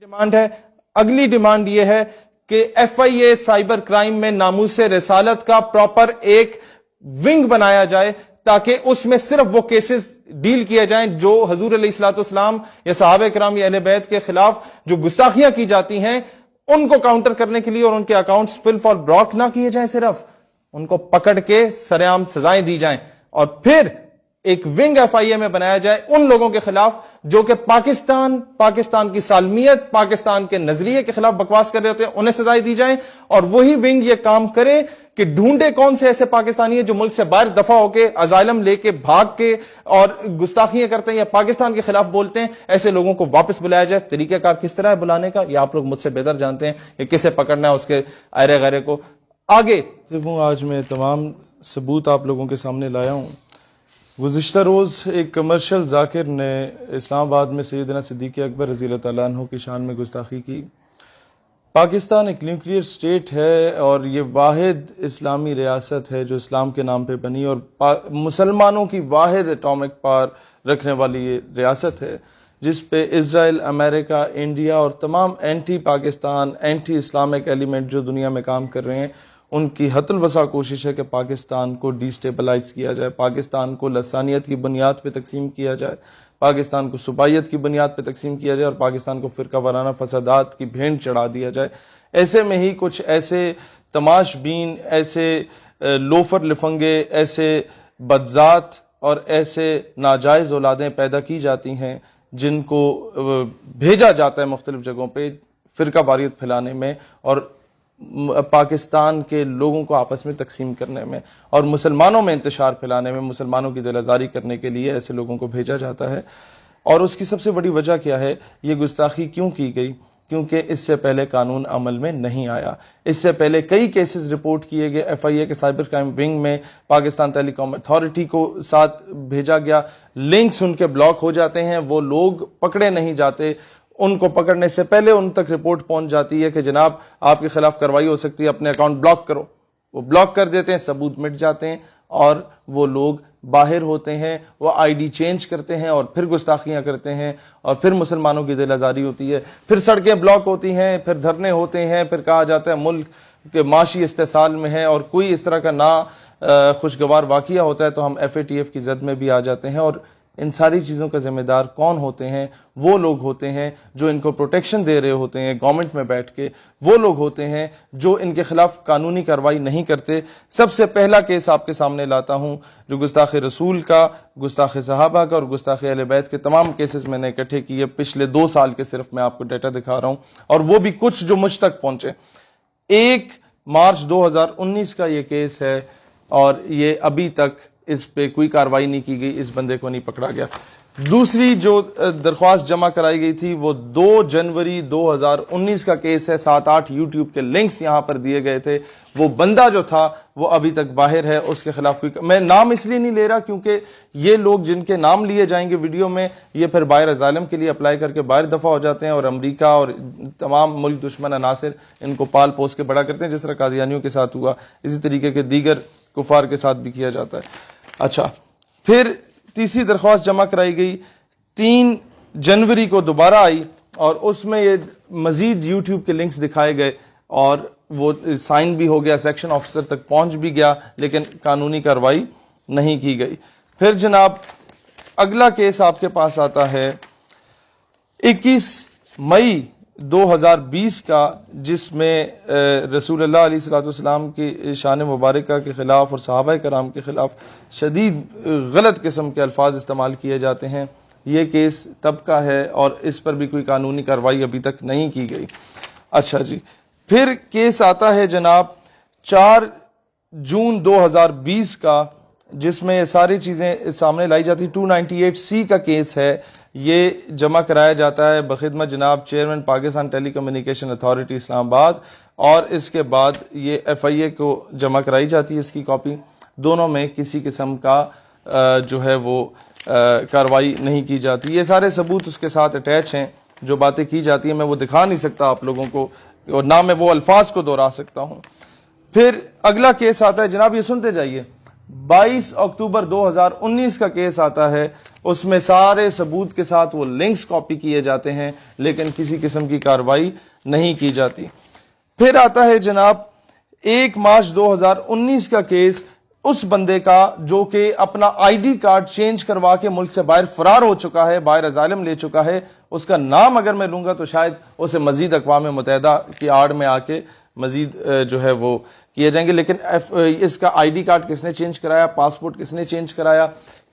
Demand ہے. اگلی demand یہ ہے کہ F I A cyber crime میں ناموس رسالت کا پراپر ایک ونگ بنایا جائے تاکہ اس میں صرف وہ کیسز ڈیل کیا جائیں جو حضور علیہ الصلوۃ والسلام یا صحابہ کرام یا اہل بیت کے خلاف جو گستاخیاں کی جاتی ہیں ان کو کاؤنٹر کرنے کے لیے، اور ان کے اکاؤنٹس فل فار بلاک نہ کیے جائیں، صرف ان کو پکڑ کے سرعام سزائیں دی جائیں، اور پھر ایک ونگ ایف آئی اے میں بنایا جائے ان لوگوں کے خلاف جو کہ پاکستان کی سالمیت، پاکستان کے نظریے کے خلاف بکواس کر رہے ہوتے ہیں، انہیں سزائیں دی جائیں. اور وہی ونگ یہ کام کرے کہ ڈھونڈے کون سے ایسے پاکستانی ہیں جو ملک سے باہر دفع ہو کے ازائلم لے کے بھاگ کے اور گستاخیاں کرتے ہیں یا پاکستان کے خلاف بولتے ہیں، ایسے لوگوں کو واپس بلایا جائے. طریقہ کار کس طرح ہے بلانے کا یہ آپ لوگ مجھ سے بہتر جانتے ہیں کہ کسے پکڑنا ہے، اس کے ایرے غیرے کو. آگے آج میں تمام ثبوت آپ لوگوں کے سامنے لایا ہوں. گزشتہ روز ایک کمرشل ذاکر نے اسلام آباد میں سیدنا صدیق اکبر رضی اللہ تعالیٰ عنہ کی شان میں گستاخی کی. پاکستان ایک نیوکلیئر اسٹیٹ ہے اور یہ واحد اسلامی ریاست ہے جو اسلام کے نام پہ بنی، اور مسلمانوں کی واحد اٹامک پاور رکھنے والی یہ ریاست ہے جس پہ اسرائیل، امریکہ، انڈیا اور تمام anti Pakistan, anti Islamic element جو دنیا میں کام کر رہے ہیں ان کی حت الوسع کوشش ہے کہ پاکستان کو ڈی سٹیبلائز کیا جائے، پاکستان کو لسانیت کی بنیاد پہ تقسیم کیا جائے، پاکستان کو صوبائیت کی بنیاد پہ تقسیم کیا جائے اور پاکستان کو فرقہ وارانہ فسادات کی بھینٹ چڑھا دیا جائے. ایسے میں ہی کچھ ایسے تماش بین، ایسے لوفر لفنگے، ایسے بدذات اور ایسے ناجائز اولادیں پیدا کی جاتی ہیں جن کو بھیجا جاتا ہے مختلف جگہوں پہ فرقہ واریت پھیلانے میں اور پاکستان کے لوگوں کو آپس میں تقسیم کرنے میں اور مسلمانوں میں انتشار پھیلانے میں، مسلمانوں کی دل آزاری کرنے کے لیے ایسے لوگوں کو بھیجا جاتا ہے. اور اس کی سب سے بڑی وجہ کیا ہے؟ یہ گستاخی کیوں کی گئی؟ کیونکہ اس سے پہلے قانون عمل میں نہیں آیا. اس سے پہلے کئی کیسز رپورٹ کیے گئے، ایف آئی اے کے سائبر کرائم ونگ میں پاکستان ٹیلی کام اتھارٹی کو ساتھ بھیجا گیا، لنکس ان کے بلاک ہو جاتے ہیں، وہ لوگ پکڑے نہیں جاتے. ان کو پکڑنے سے پہلے ان تک رپورٹ پہنچ جاتی ہے کہ جناب آپ کے خلاف کارروائی ہو سکتی ہے، اپنے اکاؤنٹ بلاک کرو. وہ بلاک کر دیتے ہیں، ثبوت مٹ جاتے ہیں اور وہ لوگ باہر ہوتے ہیں، وہ آئی ڈی چینج کرتے ہیں اور پھر گستاخیاں کرتے ہیں اور پھر مسلمانوں کی دل آزاری ہوتی ہے، پھر سڑکیں بلاک ہوتی ہیں، پھر دھرنے ہوتے ہیں، پھر کہا جاتا ہے ملک کے معاشی استحصال میں ہے، اور کوئی اس طرح کا نا خوشگوار واقعہ ہوتا ہے تو ہم ایف اے ٹی ایف کی زد میں بھی آ جاتے ہیں. اور ان ساری چیزوں کا ذمہ دار کون ہوتے ہیں؟ وہ لوگ ہوتے ہیں جو ان کو پروٹیکشن دے رہے ہوتے ہیں گورنمنٹ میں بیٹھ کے، وہ لوگ ہوتے ہیں جو ان کے خلاف قانونی کارروائی نہیں کرتے. سب سے پہلا کیس آپ کے سامنے لاتا ہوں جو گستاخ رسول کا، گستاخ صحابہ کا اور گستاخ اہل بیت کے تمام کیسز میں نے اکٹھے کیے پچھلے 2 سال کے، صرف میں آپ کو ڈیٹا دکھا رہا ہوں اور وہ بھی کچھ جو مجھ تک پہنچے. 1 مارچ 2019 کا یہ کیس ہے اور یہ ابھی تک اس پہ کوئی کارروائی نہیں کی گئی، اس بندے کو نہیں پکڑا گیا. دوسری جو درخواست جمع کرائی گئی تھی وہ 2 جنوری 2019 کا کیس ہے. 7-8 یوٹیوب کے لنکس یہاں پر دیے گئے تھے. وہ بندہ جو تھا وہ ابھی تک باہر ہے، اس کے خلاف کوئی، میں نام اس لیے نہیں لے رہا کیونکہ یہ لوگ جن کے نام لیے جائیں گے ویڈیو میں یہ پھر باہر ازائلم کے لیے اپلائی کر کے باہر دفع ہو جاتے ہیں اور امریکہ اور تمام ملک دشمن عناصر ان کو پال پوس کے بڑا کرتے ہیں، جس طرح قادیانیوں کے ساتھ ہوا، اسی طریقے کے دیگر کفار کے ساتھ بھی کیا جاتا ہے. اچھا، پھر تیسری درخواست جمع کرائی گئی 3 جنوری کو دوبارہ آئی اور اس میں یہ مزید یوٹیوب کے لنکس دکھائے گئے اور وہ سائن بھی ہو گیا، سیکشن آفیسر تک پہنچ بھی گیا، لیکن قانونی کارروائی نہیں کی گئی. پھر جناب اگلا کیس آپ کے پاس آتا ہے 21 مئی 2020 کا، جس میں رسول اللہ علیہ الصلوۃ والسلام کی شان مبارکہ کے خلاف اور صحابہ کرام کے خلاف شدید غلط قسم کے الفاظ استعمال کیے جاتے ہیں. یہ کیس تب کا ہے اور اس پر بھی کوئی قانونی کارروائی ابھی تک نہیں کی گئی. اچھا جی، پھر کیس آتا ہے جناب 4 جون 2020 کا، جس میں یہ ساری چیزیں سامنے لائی جاتی. 298C کا کیس ہے، یہ جمع کرایا جاتا ہے بخدمت جناب چیئرمین پاکستان ٹیلی کمیونیکیشن اتھارٹی اسلام آباد، اور اس کے بعد یہ ایف آئی اے کو جمع کرائی جاتی ہے اس کی کاپی. دونوں میں کسی قسم کا جو ہے وہ کارروائی نہیں کی جاتی. یہ سارے ثبوت اس کے ساتھ اٹیچ ہیں، جو باتیں کی جاتی ہیں میں وہ دکھا نہیں سکتا آپ لوگوں کو اور نہ میں وہ الفاظ کو دہرا سکتا ہوں. پھر اگلا کیس آتا ہے جناب، یہ سنتے جائیے، 22 اکتوبر 2019 کا کیس آتا ہے، اس میں سارے ثبوت کے ساتھ وہ لنکس کاپی کیے جاتے ہیں لیکن کسی قسم کی کارروائی نہیں کی جاتی۔ پھر آتا ہے جناب 1 مارچ 2019 کا کیس اس بندے کا جو کہ اپنا آئی ڈی کارڈ چینج کروا کے ملک سے باہر فرار ہو چکا ہے، باہر اسائلم لے چکا ہے۔ اس کا نام اگر میں لوں گا تو شاید اسے مزید اقوام متحدہ کی آڑ میں آ کے مزید جو ہے وہ کیے جائیں گے، لیکن اس کا آئی ڈی کارڈ کس نے چینج کرایا، پاسپورٹ کس نے چینج کرایا،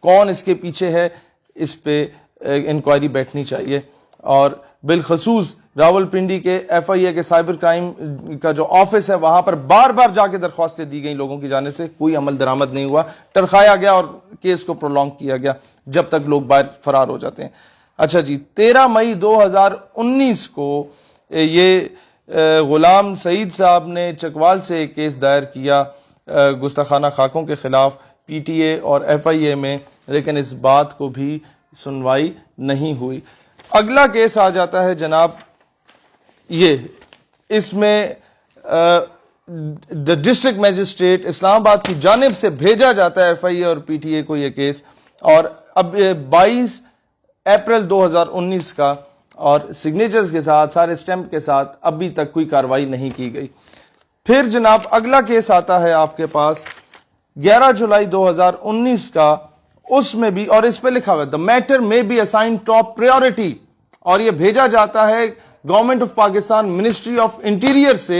کون اس کے پیچھے ہے، اس پہ انکوائری بیٹھنی چاہیے۔ اور بالخصوص راول پنڈی کے ایف آئی اے کے سائبر کرائم کا جو آفس ہے وہاں پر بار بار جا کے درخواستیں دی گئیں لوگوں کی جانب سے، کوئی عمل درآمد نہیں ہوا، ٹرخایا گیا اور کیس کو پرولونگ کیا گیا جب تک لوگ باہر فرار ہو جاتے ہیں۔ اچھا جی، 13 مئی 2019 کو یہ غلام سعید صاحب نے چکوال سے ایک کیس دائر کیا گستاخانہ خاکوں کے خلاف پی ٹی اے اور ایف آئی اے میں، لیکن اس بات کو بھی سنوائی نہیں ہوئی۔ اگلا کیس آ جاتا ہے جناب یہ، اس میں ڈسٹرکٹ میجسٹریٹ اسلام آباد کی جانب سے بھیجا جاتا ہے ایف آئی اے اور پی ٹی اے کو یہ کیس، اور اب 22 اپریل 2019 کا، اور سگنیچرز کے ساتھ، سارے اسٹیمپ کے ساتھ، ابھی تک کوئی کارروائی نہیں کی گئی۔ پھر جناب اگلا کیس آتا ہے آپ کے پاس 11 جولائی 2019 کا، اس میں بھی، اور اس پہ لکھا ہوا ہے the matter may be assigned top priority، اور یہ بھیجا جاتا ہے government of Pakistan ministry of interior سے،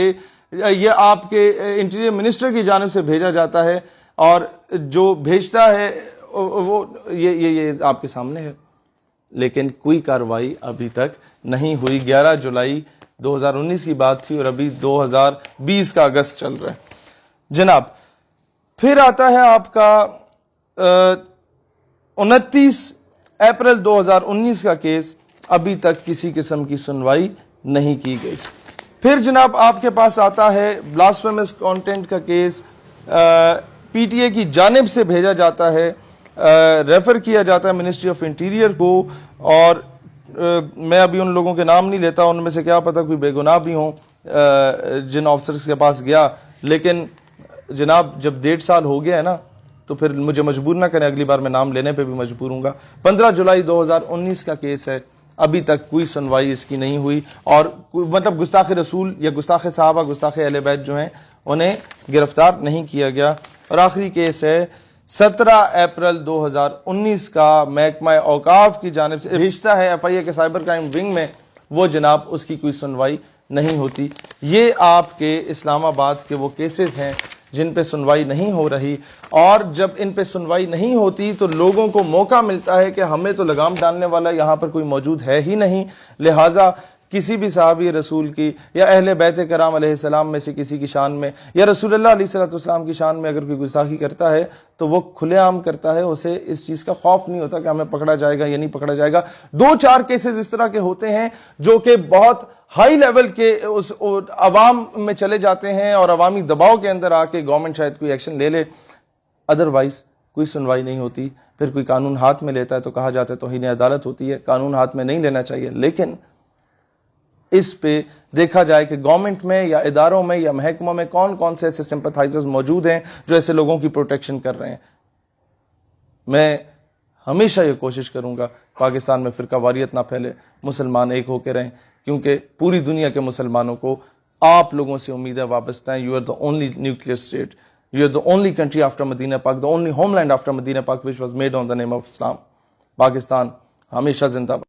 یہ آپ کے انٹیریئر منسٹر کی جانب سے بھیجا جاتا ہے، اور جو بھیجتا ہے وہ یہ آپ کے سامنے ہے، لیکن کوئی کارروائی ابھی تک نہیں ہوئی۔ 11 جولائی 2019 کی بات تھی اور ابھی 2020 کا اگست چل رہا ہے جناب۔ پھر آتا ہے آپ کا 29 اپریل 2019 کا کیس، ابھی تک کسی قسم کی سنوائی نہیں کی گئی۔ پھر جناب آپ کے پاس آتا ہے بلاسفیمس کانٹینٹ کا کیس، پی ٹی اے کی جانب سے بھیجا جاتا ہے، ریفر کیا جاتا ہے منسٹری آف انٹیریئر کو، اور میں ابھی ان لوگوں کے نام نہیں لیتا، ان میں سے کیا پتہ کوئی بے گناہ بھی ہوں جن آفسرز کے پاس گیا، لیکن جناب جب 1.5 سال ہو گیا ہے نا تو پھر مجھے مجبور نہ کریں، اگلی بار میں نام لینے پہ بھی مجبور ہوں گا۔ 15 جولائی 2019 کا کیس ہے، ابھی تک کوئی سنوائی اس کی نہیں ہوئی، اور مطلب گستاخ رسول یا گستاخ صحابہ، گستاخ اہل بیت جو ہیں انہیں گرفتار نہیں کیا گیا۔ اور آخری کیس ہے 17 اپریل 2019 کا، محکمہ اوقاف کی جانب سے بھیجتا ہے ایف آئی اے کے سائبر کرائم ونگ میں، وہ جناب اس کی کوئی سنوائی نہیں ہوتی۔ یہ آپ کے اسلام آباد کے وہ کیسز ہیں جن پہ سنوائی نہیں ہو رہی، اور جب ان پہ سنوائی نہیں ہوتی تو لوگوں کو موقع ملتا ہے کہ ہمیں تو لگام ڈالنے والا یہاں پر کوئی موجود ہے ہی نہیں، لہٰذا کسی بھی صحابی رسول کی یا اہل بیت کرام علیہ السلام میں سے کسی کی شان میں یا رسول اللہ علیہ السلام کی شان میں اگر کوئی گستاخی کرتا ہے تو وہ کھلے عام کرتا ہے، اسے اس چیز کا خوف نہیں ہوتا کہ ہمیں پکڑا جائے گا یا نہیں پکڑا جائے گا۔ 2-4 کیسز اس طرح کے ہوتے ہیں جو کہ بہت ہائی لیول کے اس عوام میں چلے جاتے ہیں اور عوامی دباؤ کے اندر آ کے گورنمنٹ شاید کوئی ایکشن لے لے، ادروائز کوئی سنوائی نہیں ہوتی۔ پھر کوئی قانون ہاتھ میں لیتا ہے تو کہا جاتا ہے توہین عدالت ہوتی ہے، قانون ہاتھ میں نہیں لینا چاہیے، لیکن اس پہ دیکھا جائے کہ گورنمنٹ میں یا اداروں میں یا محکموں میں کون کون سے ایسے سمپتھائزرز موجود ہیں جو ایسے لوگوں کی پروٹیکشن کر رہے ہیں۔ میں ہمیشہ یہ کوشش کروں گا پاکستان میں فرقہ واریت نہ پھیلے، مسلمان ایک ہو کے رہیں، کیونکہ پوری دنیا کے مسلمانوں کو آپ لوگوں سے امیدیں وابستہ ہیں۔ You are the only nuclear state, you are the only country after Medina پاک، the only homeland after Medina پاک which was made on the name of Islam۔ Pakistan ہمیشہ زندہ باد۔